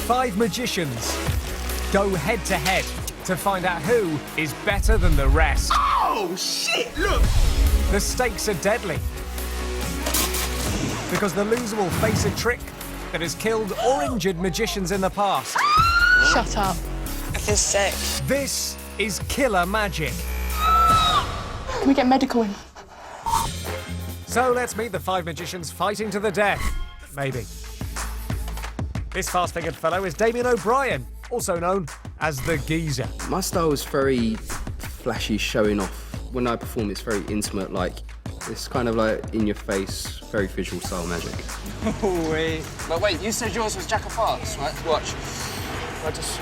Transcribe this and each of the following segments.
5 magicians go head-to-head to find out who is better than the rest. Oh, shit, look! The stakes are deadly, because the loser will face a trick that has killed or injured magicians in the past. Shut up. I feel sick. This is killer magic. Can we get medical in? So let's meet the 5 magicians fighting to the death. Maybe. This fast-fingered fellow is Damen O'Brien, also known as the Geezer. My style is very flashy, showing off. When I perform, it's very intimate, like, it's kind of like in your face, very visual style magic. Oh, wait. But wait, you said yours was Jack of Hearts, right? Watch. I just...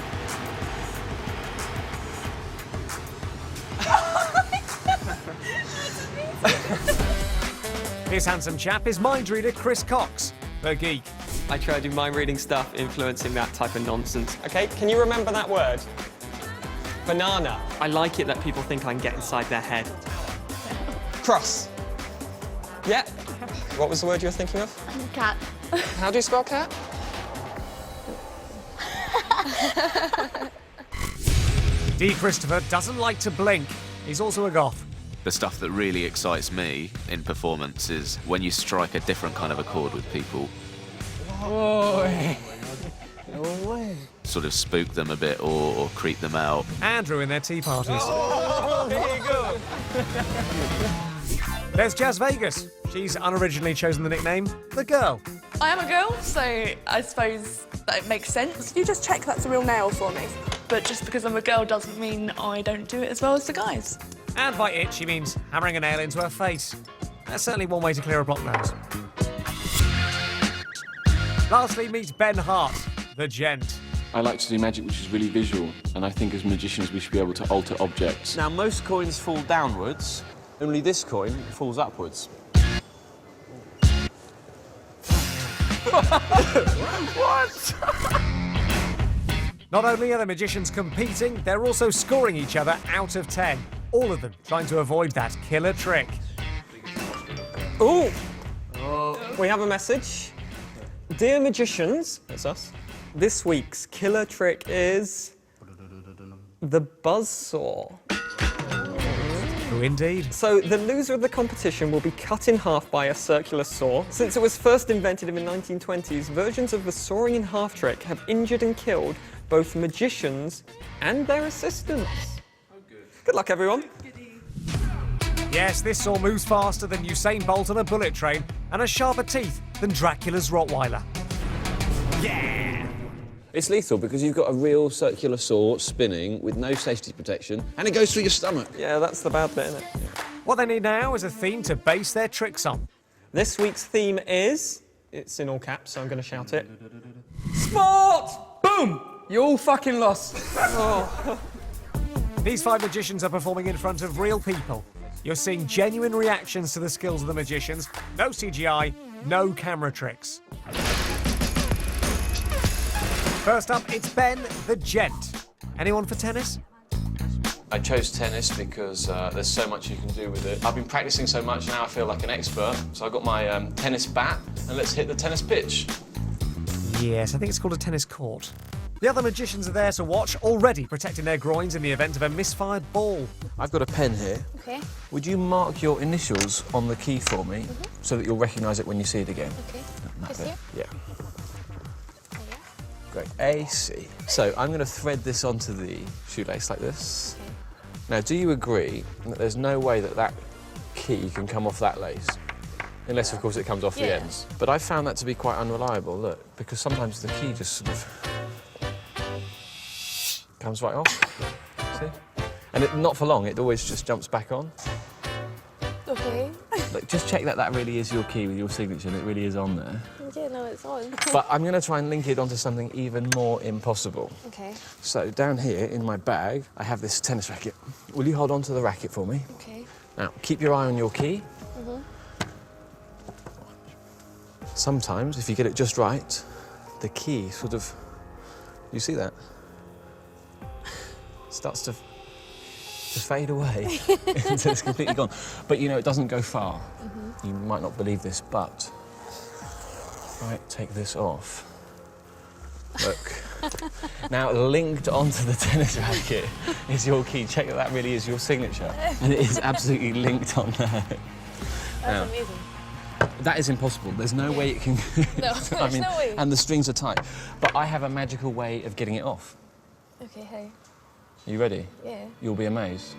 This handsome chap is mind reader Chris Cox, the geek. I try to do mind reading stuff influencing that type of nonsense. OK, can you remember that word? Banana. I like it that people think I can get inside their head. Cross. Yeah. What was the word you were thinking of? Cat. How do you spell cat? D. Christopher doesn't like to blink. He's also a goth. The stuff that really excites me in performance is when you strike a different kind of a chord with people. Sort of spook them a bit or creep them out. Andrew in their tea parties. Here you go. There's Jazz Vegas. She's unoriginally chosen the nickname The Girl. I am a girl, so I suppose that it makes sense. You just check that's a real nail for me. But just because I'm a girl doesn't mean I don't do it as well as the guys. And by it, she means hammering a nail into her face. That's certainly one way to clear a block nose. Lastly, meet Ben Hart, the gent. I like to do magic which is really visual, and I think as magicians we should be able to alter objects. Now, most coins fall downwards, only this coin falls upwards. What? Not only are the magicians competing, they're also scoring each other out of 10. All of them trying to avoid that killer trick. Ooh! We have a message. Dear magicians, that's us, this week's killer trick is the buzzsaw. Oh, indeed. So the loser of the competition will be cut in half by a circular saw. Since it was first invented in the 1920s, versions of the sawing in half trick have injured and killed both magicians and their assistants. Oh, good luck, everyone. Yes, this saw moves faster than Usain Bolt on a bullet train and has sharper teeth than Dracula's Rottweiler. Yeah! It's lethal because you've got a real circular saw spinning with no safety protection, and it goes through your stomach. Yeah, that's the bad bit, isn't it? What they need now is a theme to base their tricks on. This week's theme is... It's in all caps, so I'm going to shout it. Sport! Boom! You all fucking lost. Oh. These 5 magicians are performing in front of real people. You're seeing genuine reactions to the skills of the magicians. No CGI, no camera tricks. First up, it's Ben, the gent. Anyone for tennis? I chose tennis because there's so much you can do with it. I've been practicing so much now I feel like an expert. So I got my tennis bat and let's hit the tennis pitch. Yes, I think it's called a tennis court. The other magicians are there to watch, already protecting their groins in the event of a misfired ball. I've got a pen here. Okay. Would you mark your initials on the key for me so that you'll recognise it when you see it again? Okay. That This bit. here? Yeah. Oh, yeah. Great. A, C. So I'm going to thread this onto the shoelace like this. Okay. Now, do you agree that there's no way that that key can come off that lace? Unless, of course, it comes off the ends. But I found that to be quite unreliable, look, because sometimes the key just sort of comes right off. See? And not for long, it always just jumps back on. Okay. Look, just check that that really is your key with your signature and it really is on there. Yeah, no, it's on. But I'm going to try and link it onto something even more impossible. Okay. So down here in my bag, I have this tennis racket. Will you hold on to the racket for me? Okay. Now, keep your eye on your key. Sometimes, if you get it just right, the key sort of, you see that? Starts to fade away until it's completely gone. But you know, it doesn't go far. You might not believe this, but if I take this off, look. Now, linked onto the tennis racket is your key. Check that really is your signature. And it is absolutely linked on there. That's amazing. That is impossible. There's no way it can... No, there's no way. And the strings are tight. But I have a magical way of getting it off. Okay, hey. Are you ready? Yeah. You'll be amazed.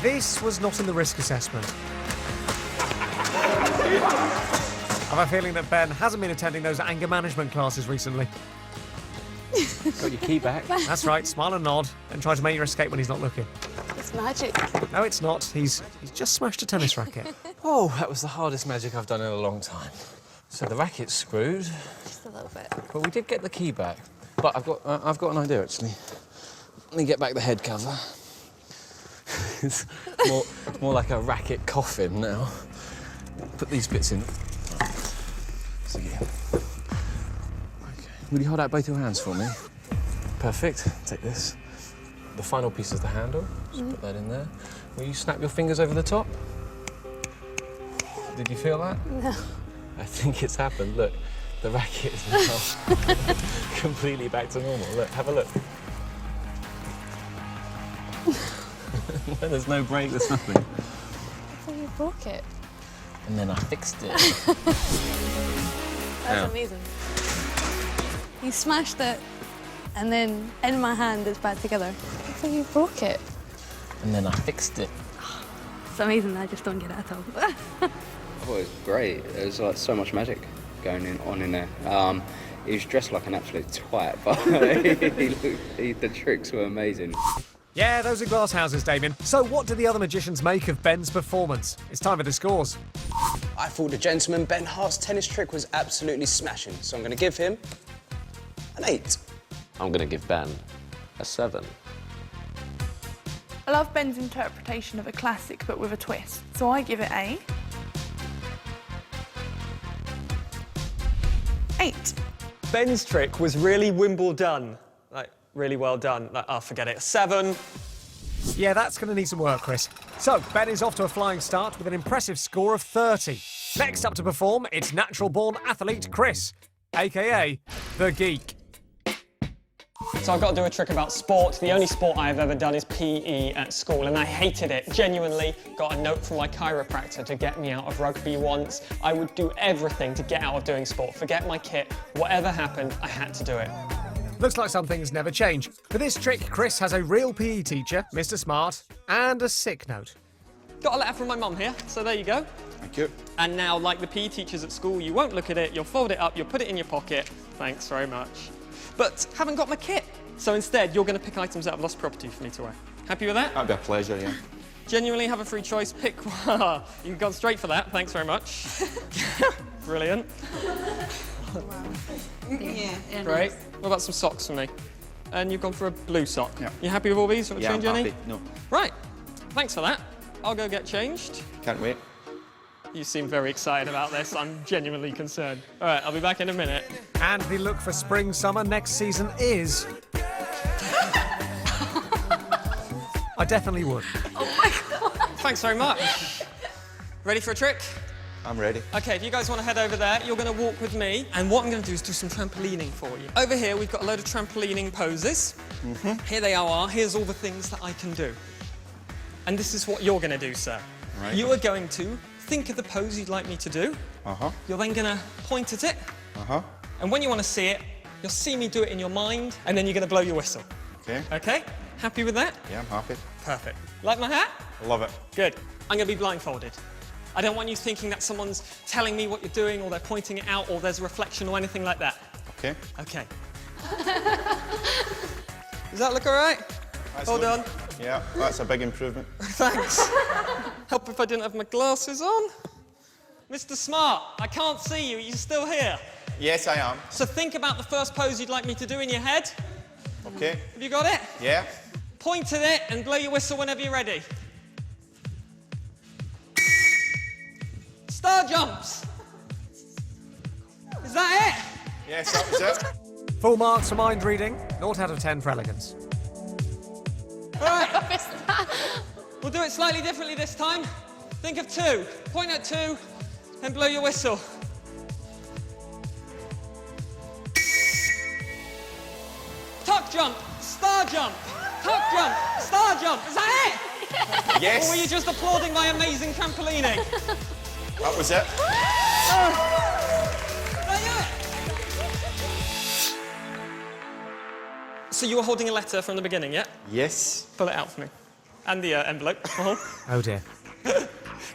This was not in the risk assessment. I have a feeling that Ben hasn't been attending those anger management classes recently. Got your key back. That's right, smile and nod, and try to make your escape when he's not looking. It's magic. No, it's not. He's just smashed a tennis racket. Oh, that was the hardest magic I've done in a long time. So the racket's screwed. Just a little bit. But we did get the key back. But I've got an idea, actually. Let me get back the head cover. It's more like a racket coffin now. Put these bits in. So, yeah. Okay. Will you hold out both your hands for me? Perfect. Take this. The final piece is the handle. Just put that in there. Will you snap your fingers over the top? Did you feel that? No. I think it's happened. Look, the racket is now completely back to normal. Look, have a look. There's no break, there's nothing. I thought you broke it. And then I fixed it. That's amazing. You smashed it, and then in my hand it's back together. I thought you broke it. And then I fixed it. It's amazing, I just don't get it at all. I thought it was great. There was like so much magic going on in there. He was dressed like an absolute twat, but the tricks were amazing. Yeah, those are glass houses, Damien. So what do the other magicians make of Ben's performance? It's time for the scores. I thought the gentleman Ben Hart's tennis trick was absolutely smashing, so I'm going to give him an 8. I'm going to give Ben a 7. I love Ben's interpretation of a classic, but with a twist. So I give it a 8. Ben's trick was really Wimbledon. Like, really well done. Like, oh, forget it. 7. Yeah, that's going to need some work, Chris. So, Ben is off to a flying start with an impressive score of 30. Next up to perform, it's natural-born athlete Chris, a.k.a. The Geek. So I've got to do a trick about sport. The only sport I've ever done is PE at school, and I hated it. Genuinely got a note from my chiropractor to get me out of rugby once. I would do everything to get out of doing sport. Forget my kit. Whatever happened, I had to do it. Looks like some things never change. For this trick, Chris has a real PE teacher, Mr. Smart, and a sick note. Got a letter from my mum here, so there you go. Thank you. And now, like the PE teachers at school, you won't look at it, you'll fold it up, you'll put it in your pocket. Thanks very much. But haven't got my kit. So instead, you're going to pick items out of lost property for me to wear. Happy with that? That'd be a pleasure, yeah. Genuinely have a free choice, pick one. You've gone straight for that, thanks very much. Brilliant. Yeah. Great. What about some socks for me? And you've gone for a blue sock. Yeah. You happy with all these? Want to Yeah, change I'm any? happy. No, Right. Thanks for that. I'll go get changed. can't wait. You seem very excited about this. I'm genuinely concerned. All right, I'll be back in a minute. And the look for spring-summer next season is... I definitely would. Thanks very much. Ready for a trick? I'm ready. Okay, if you guys want to head over there, you're going to walk with me. And what I'm going to do is do some trampolining for you. Over here, we've got a load of trampolining poses. Here they are. Here's all the things that I can do. And this is what you're going to do, sir. Right. You are going to think of the pose you'd like me to do. Uh-huh. You're then going to point at it. Uh-huh. And when you want to see it, you'll see me do it in your mind, and then you're going to blow your whistle. Okay. Okay? Happy with that? Yeah, I'm happy. Perfect. Like my hat? Love it. Good. I'm going to be blindfolded. I don't want you thinking that someone's telling me what you're doing, or they're pointing it out, or there's a reflection or anything like that. Okay. Okay. Does that look all right? Hold on. Yeah, that's a big improvement. Thanks. Help if I didn't have my glasses on. Mr. Smart, I can't see you. Are you still here? Yes, I am. So think about the first pose you'd like me to do in your head. Okay. Have you got it? Yeah. Point at it and blow your whistle whenever you're ready. Star jumps. Is that it? Yes, that was it. Full marks for mind reading, 0 out of 10 for elegance. All right. We'll do it slightly differently this time. Think of 2. Point at 2 and blow your whistle. Tuck jump, star jump, tuck jump, star jump. Is that it? Yes. Or were you just applauding my amazing trampolining? That was it. So you were holding a letter from the beginning, yeah? Yes. Pull it out for me. And the envelope. Oh dear.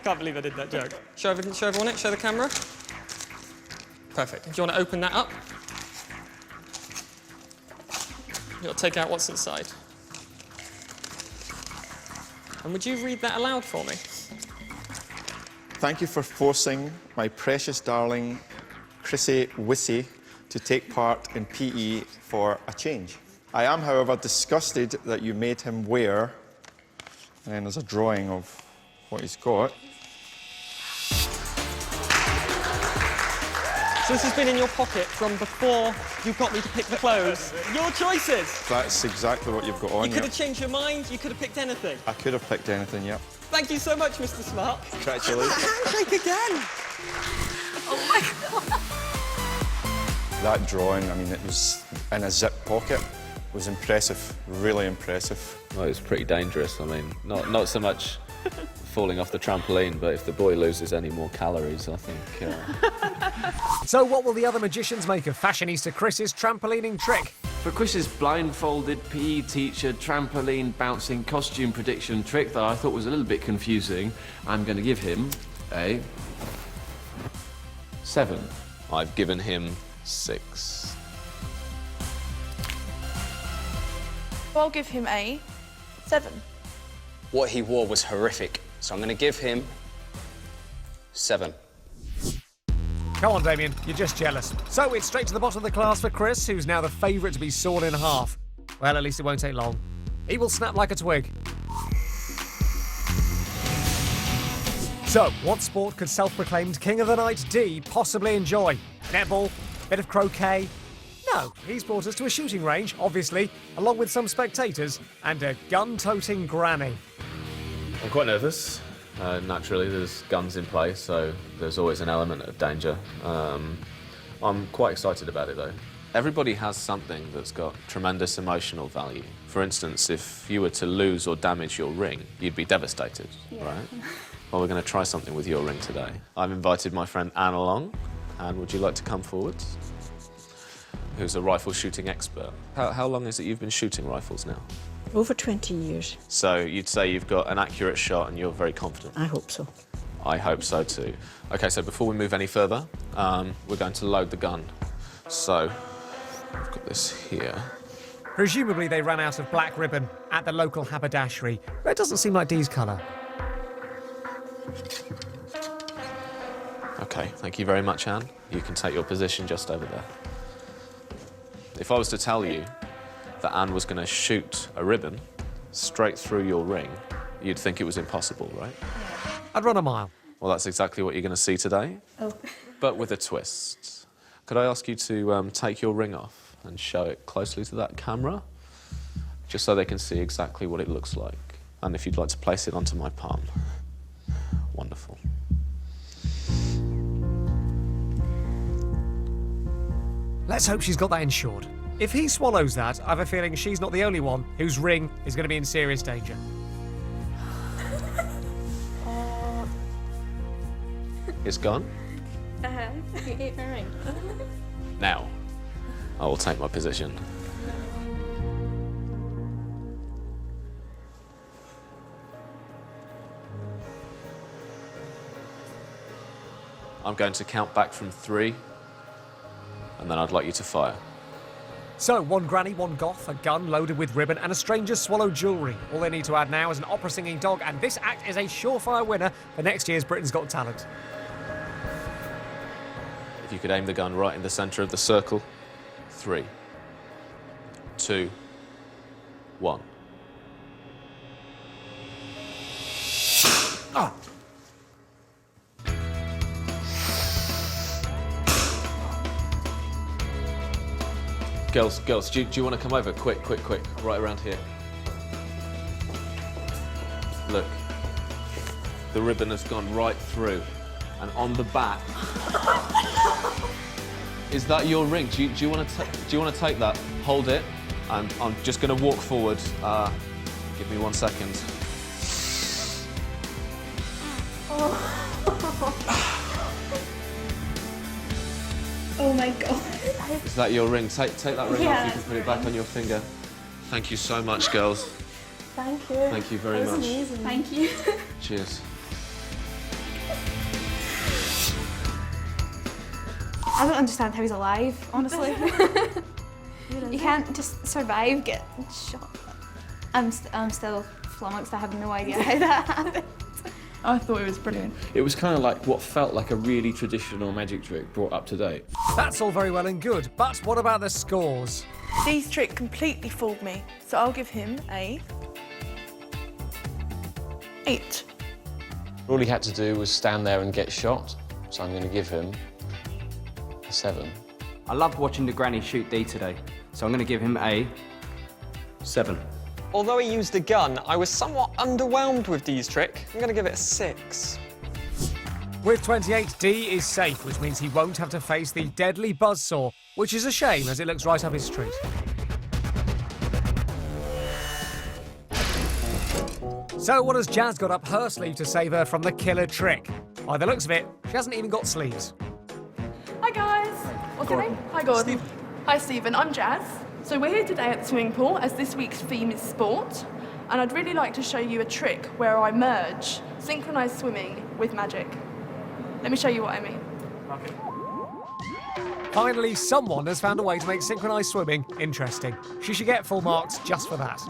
Can't believe I did that joke. Show everyone it, show the camera. Perfect. Do you want to open that up? You'll take out what's inside. And would you read that aloud for me? Thank you for forcing my precious darling Chrissy Wissy to take part in PE for a change. I am, however, disgusted that you made him wear, and then there's a drawing of what he's got. So this has been in your pocket from before you got me to pick the clothes. Your choices. That's exactly what you've got on. You could have changed your mind, you could have picked anything. I could have picked anything, yep. Thank you so much, Mr. Smart. Congratulations. Handshake again. Oh my God. That drawing, I mean, it was in a zip pocket. It was impressive, really impressive. Well, it was pretty dangerous. I mean, not so much falling off the trampoline, but if the boy loses any more calories, I think... So what will the other magicians make of fashionista Chris's trampolining trick? For Chris's blindfolded PE teacher trampoline bouncing costume prediction trick that I thought was a little bit confusing, I'm going to give him a 7. I've given him 6. I'll give him a 7. What he wore was horrific, so I'm going to give him 7. Come on, Damien, you're just jealous. So it's straight to the bottom of the class for Chris, who's now the favourite to be sawn in half. Well, at least it won't take long. He will snap like a twig. So, what sport could self-proclaimed King of the Night D possibly enjoy? Netball? Bit of croquet? No, he's brought us to a shooting range, obviously, along with some spectators and a gun-toting granny. I'm quite nervous. Naturally, there's guns in play, so there's always an element of danger. I'm quite excited about it, though. Everybody has something that's got tremendous emotional value. For instance, if you were to lose or damage your ring, you'd be devastated, right? Well, we're going to try something with your ring today. I've invited my friend Anne along. Anne, would you like to come forward? Who's a rifle shooting expert. How long is it you've been shooting rifles now? Over 20 years. So you'd say you've got an accurate shot and you're very confident? I hope so. I hope so too. OK, so before we move any further, we're going to load the gun. So, I've got this here. Presumably they ran out of black ribbon at the local haberdashery. Red doesn't seem like Dee's colour. OK, thank you very much, Anne. You can take your position just over there. If I was to tell you that Anne was going to shoot a ribbon straight through your ring, you'd think it was impossible, right? I'd run a mile. Well, that's exactly what you're going to see today, but with a twist. Could I ask you to take your ring off and show it closely to that camera, just so they can see exactly what it looks like? And if you'd like to place it onto my palm. Wonderful. Let's hope she's got that insured. If he swallows that, I have a feeling she's not the only one whose ring is going to be in serious danger. It's gone? You ate my ring. Now, I will take my position. I'm going to count back from 3, and then I'd like you to fire. So, one granny, one goth, a gun loaded with ribbon, and a stranger's swallowed jewellery. All they need to add now is an opera-singing dog, and this act is a surefire winner for next year's Britain's Got Talent. If you could aim the gun right in the centre of the circle. 3, 2, 1. Ah! Girls, do you want to come over? Quick, right around here. Look, the ribbon has gone right through, and on the back. Is that your ring? Do you want to take that? Hold it, and I'm just going to walk forward. Give me 1 second. Oh my god. Is that your ring? Take that ring off. You can put it back on your finger. Thank you so much, girls. Thank you. Thank you very much. Amazing. Thank you. Cheers. I don't understand how he's alive, honestly. You can't just survive getting shot. I'm still flummoxed. I have no idea how that happened. I thought it was brilliant. It was kind of like what felt like a really traditional magic trick brought up to date. That's all very well and good, but what about the scores? Dee's trick completely fooled me, so I'll give him a 8. All he had to do was stand there and get shot, so I'm going to give him a 7. I loved watching the granny shoot Dee today, so I'm going to give him a 7. Although he used a gun, I was somewhat underwhelmed with Dee's trick. I'm going to give it a 6. With 28, Dee is safe, which means he won't have to face the deadly buzzsaw, which is a shame as it looks right up his street. So what has Jazz got up her sleeve to save her from the killer trick? By the looks of it, she hasn't even got sleeves. Hi guys. What's your name? Hi Gordon. Hi Stephen, I'm Jazz. So we're here today at the swimming pool as this week's theme is sport. And I'd really like to show you a trick where I merge synchronised swimming with magic. Let me show you what I mean. Finally, someone has found a way to make synchronised swimming interesting. She should get full marks just for that.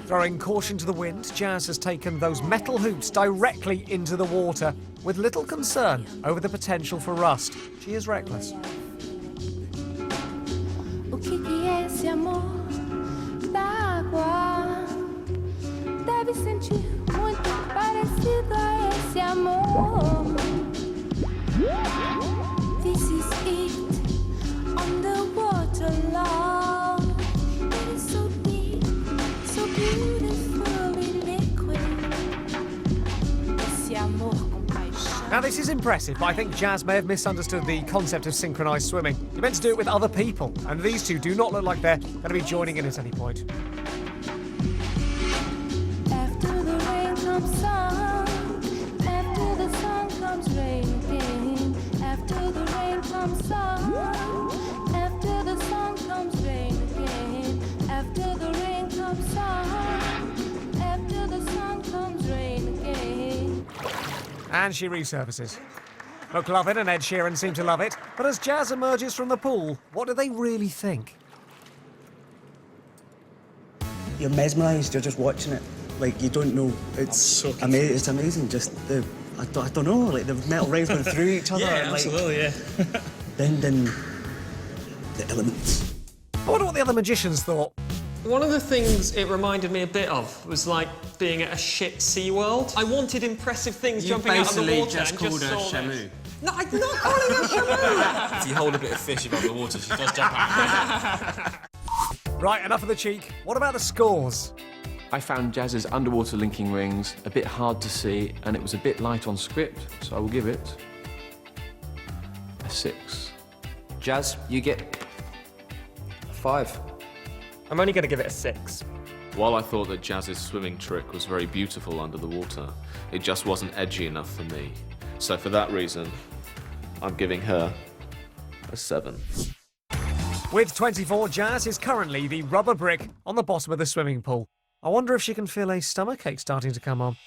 Throwing caution to the wind, Jazz has taken those metal hoops directly into the water with little concern over the potential for rust. She is reckless. O que é esse amor da água? Deve sentir muito parecido a esse amor. This is it on the water, love. It is so deep, so beautifully liquid. Esse amor com paixão. Now, this is impressive, but I think Jazz may have misunderstood the concept of synchronised swimming. You're meant to do it with other people, and these two do not look like they're going to be joining in at any point. After the rain comes sun, after the sun comes rain again. After the rain comes sun, after the sun comes rain again. After the rain comes sun, after the sun comes rain again. And she resurfaces. McLovin and Ed Sheeran seem to love it, but as Jazz emerges from the pool, what do they really think? You're mesmerised, you're just watching it. Like, you don't know. It's it's amazing, just the... I don't know, like the metal rings going through each other. Yeah, and, like, absolutely, yeah. then the elements. I wonder what the other magicians thought. One of the things it reminded me a bit of was like being at a shit SeaWorld. I wanted impressive things jumping out of the water just and called just her saw Shamu. this. No, I'm not calling her Shamu! If you hold a bit of fish above the water, she does jump out. Right, enough of the cheek. What about the scores? I found Jazz's underwater linking rings a bit hard to see, and it was a bit light on script, so I will give it a 6. Jazz, you get a 5. I'm only going to give it a 6. While I thought that Jazz's swimming trick was very beautiful under the water, it just wasn't edgy enough for me. So for that reason, I'm giving her a 7. With 24, Jazz is currently the rubber brick on the bottom of the swimming pool. I wonder if she can feel a stomachache starting to come on.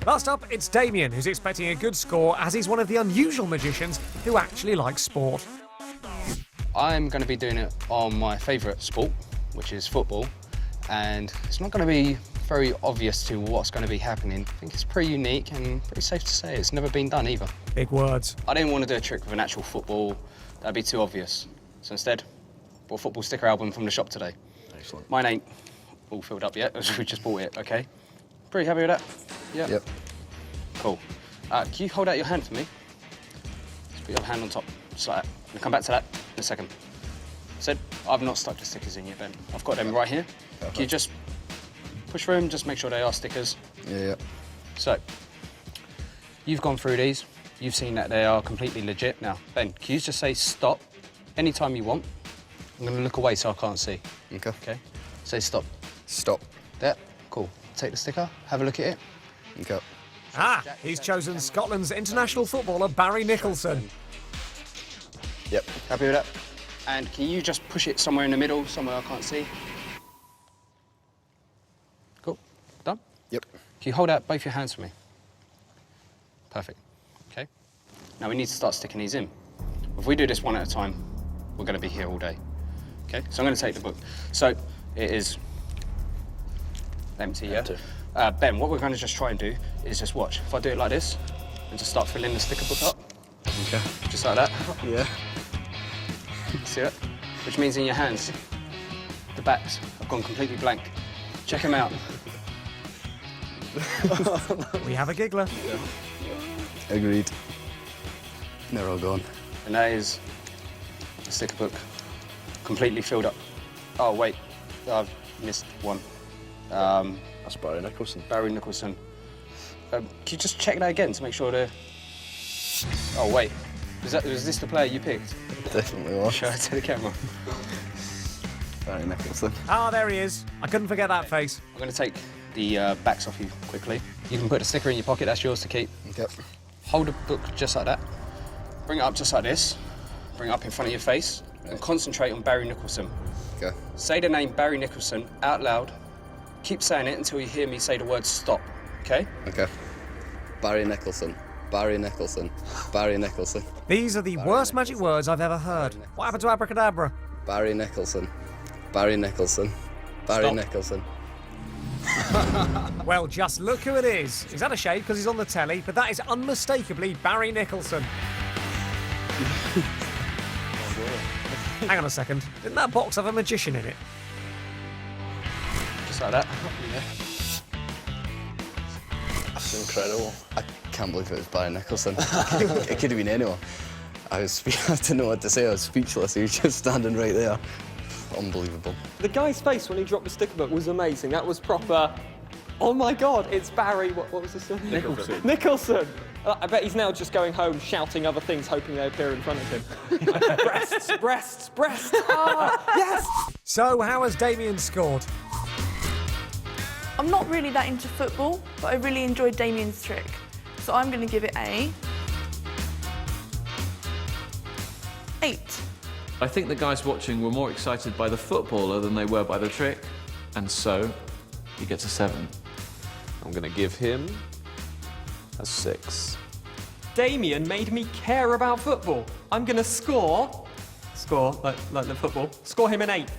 Last up, it's Damien, who's expecting a good score as he's one of the unusual magicians who actually likes sport. I'm going to be doing it on my favourite sport, which is football, and it's not going to be very obvious to what's going to be happening. I think it's pretty unique and pretty safe to say. It's never been done either. Big words. I didn't want to do a trick with an actual football. That'd be too obvious. So instead, bought a football sticker album from the shop today. Excellent. Mine ain't all filled up yet, we just bought it, OK? Pretty happy with that? Yeah? Yep. Cool. Can you hold out your hand for me? Just put your hand on top, just like that. We'll come back to that in a second. So I've not stuck the stickers in yet, Ben. I've got them right here. Perfect. Can you just push through them, just make sure they are stickers? Yeah. So, you've gone through these. You've seen that they are completely legit. Now, Ben, can you just say stop anytime you want? I'm going to look away so I can't see. Okay. Okay? Say stop. Stop. There. Cool. Take the sticker, have a look at it. Okay. Ah, he's chosen Scotland's international footballer Barry Nicholson. Yep. Happy with that? And can you just push it somewhere in the middle, somewhere I can't see? Cool. Done? Yep. Can you hold out both your hands for me? Perfect. Okay. Now we need to start sticking these in. If we do this one at a time, we're going to be here all day. Okay? So I'm going to take the book. So it is empty, yeah? Ben, what we're going to just try and do is just watch. If I do it like this, and just start filling the sticker book up. Okay. Just like that. Yeah. See that? Which means in your hands, the backs have gone completely blank. Check them out. We have a giggler. Agreed. They're all gone. And that is the sticker book completely filled up. Oh, wait, I've missed one. That's Barry Nicholson. Barry Nicholson. Can you just check that again to make sure they're... Oh, wait. Was this the player you picked? Definitely was. Show it to the camera. Barry Nicholson. Ah, there he is. I couldn't forget that face. I'm going to take the backs off you quickly. You can put the sticker in your pocket, that's yours to keep. Okay. Hold the book just like that. Bring it up just like this. Bring it up in front of your face. And concentrate on Barry Nicholson. Okay. Say the name Barry Nicholson out loud. Keep saying it until you hear me say the word stop, okay? Okay. Barry Nicholson. Barry Nicholson. Barry Nicholson. These are the worst magic words I've ever heard. What happened to abracadabra? Barry Nicholson. Barry Nicholson. Barry Stop. Nicholson. Well, just look who it is. He's had a shave because he's on the telly, but that is unmistakably Barry Nicholson. Hang on a second. Didn't that box have a magician in it? Just like that. Yeah. That's incredible. I can't believe it was Barry Nicholson. It could have been anyone. I didn't know what to say. I was speechless. He was just standing right there. Unbelievable. The guy's face when he dropped the sticker book was amazing. That was proper. Oh my God, it's Barry. What was his name? Nicholson. Nicholson. I bet he's now just going home shouting other things, hoping they appear in front of him. Breasts, breasts, breasts. Ah, yes. So, how has Damien scored? I'm not really that into football, but I really enjoyed Damien's trick. So I'm going to give it a 8. I think the guys watching were more excited by the footballer than they were by the trick, and so he gets a 7. I'm going to give him a 6. Damien made me care about football. I'm going to score like the football, score him an 8.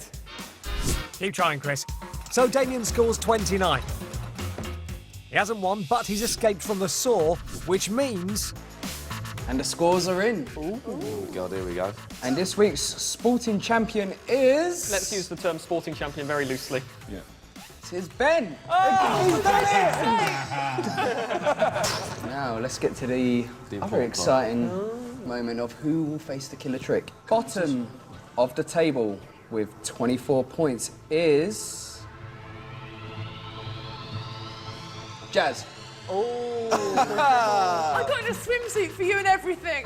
Keep trying, Chris. So Damien scores 29. He hasn't won, but he's escaped from the saw, which means... And the scores are in. Oh, God, here we go. And this week's sporting champion is... Let's use the term sporting champion very loosely. Yeah. It is Ben. Oh, He's done it! Now, let's get to the other exciting moment of who will face the killer trick. Bottom of the table with 24 points is... Jazz. I got in a swimsuit for you and everything.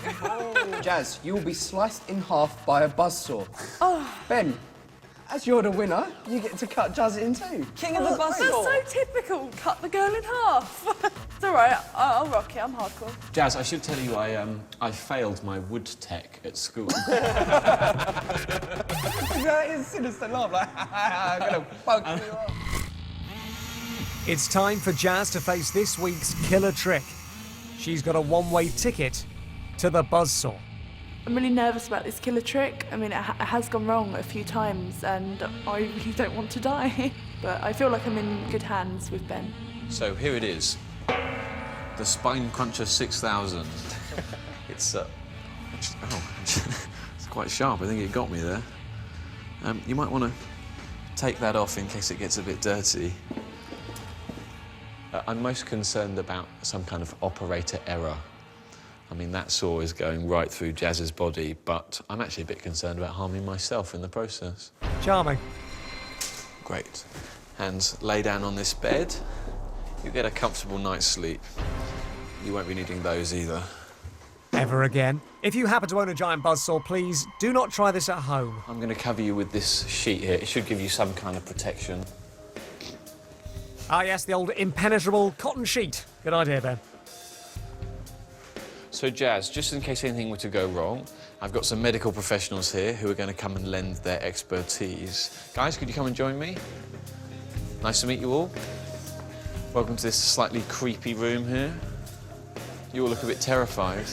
Jazz, you will be sliced in half by a buzzsaw. Oh. Ben, as you're the winner, you get to cut Jazz in two. King of the buzzsaw. That's so typical. Cut the girl in half. It's all right. I'll rock it. I'm hardcore. Jazz, I should tell you I failed my wood tech at school. That is sinister love. Like, I'm gonna fuck you up. It's time for Jazz to face this week's killer trick. She's got a one-way ticket to the buzzsaw. I'm really nervous about this killer trick. I mean, it has gone wrong a few times, and I really don't want to die. But I feel like I'm in good hands with Ben. So here it is. The Spine Cruncher 6000. It's it's quite sharp. I think it got me there. You might want to take that off in case it gets a bit dirty. I'm most concerned about some kind of operator error. I mean, that saw is going right through Jazz's body, but I'm actually a bit concerned about harming myself in the process. Charming. Great. Hands lay down on this bed. You get a comfortable night's sleep. You won't be needing those either. Ever again. If you happen to own a giant buzzsaw, please do not try this at home. I'm going to cover you with this sheet here. It should give you some kind of protection. Ah, yes, the old impenetrable cotton sheet. Good idea, Ben. So, Jazz, just in case anything were to go wrong, I've got some medical professionals here who are going to come and lend their expertise. Guys, could you come and join me? Nice to meet you all. Welcome to this slightly creepy room here. You all look a bit terrified.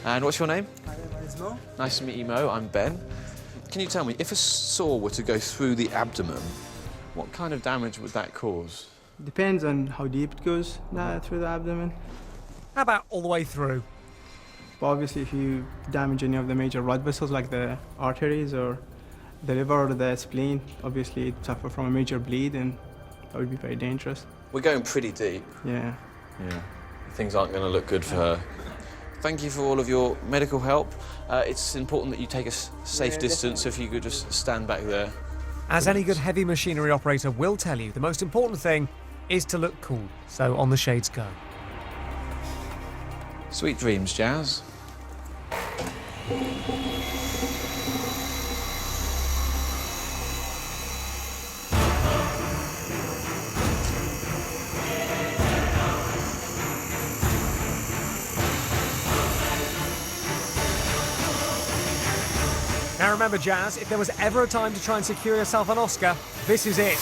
And what's your name? Hi, my name's Mo. Nice to meet you, Mo. I'm Ben. Can you tell me, if a saw were to go through the abdomen, what kind of damage would that cause? Depends on how deep it goes through the abdomen. How about all the way through? But obviously, if you damage any of the major blood vessels, like the arteries or the liver or the spleen, obviously it suffer from a major bleed, and that would be very dangerous. We're going pretty deep. Yeah. Yeah. Things aren't going to look good for her. Thank you for all of your medical help. It's important that you take a safe distance, so if you could just stand back there. As any good heavy machinery operator will tell you, the most important thing is to look cool. So on the shades go. Sweet dreams, Jazz. Now remember, Jazz, if there was ever a time to try and secure yourself an Oscar, this is it.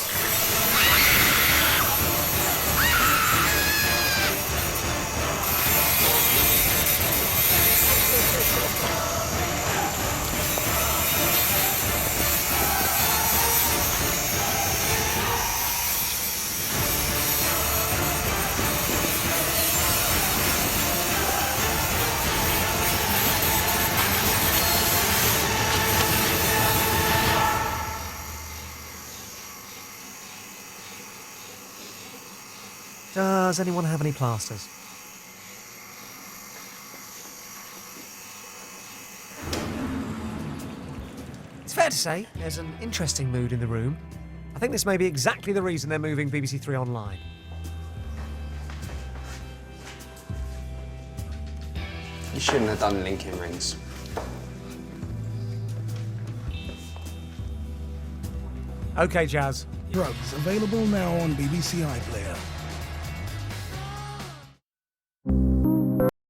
Does anyone have any plasters? It's fair to say there's an interesting mood in the room. I think this may be exactly the reason they're moving BBC Three online. You shouldn't have done linking rings. OK, Jazz. Drugs available now on BBC iPlayer.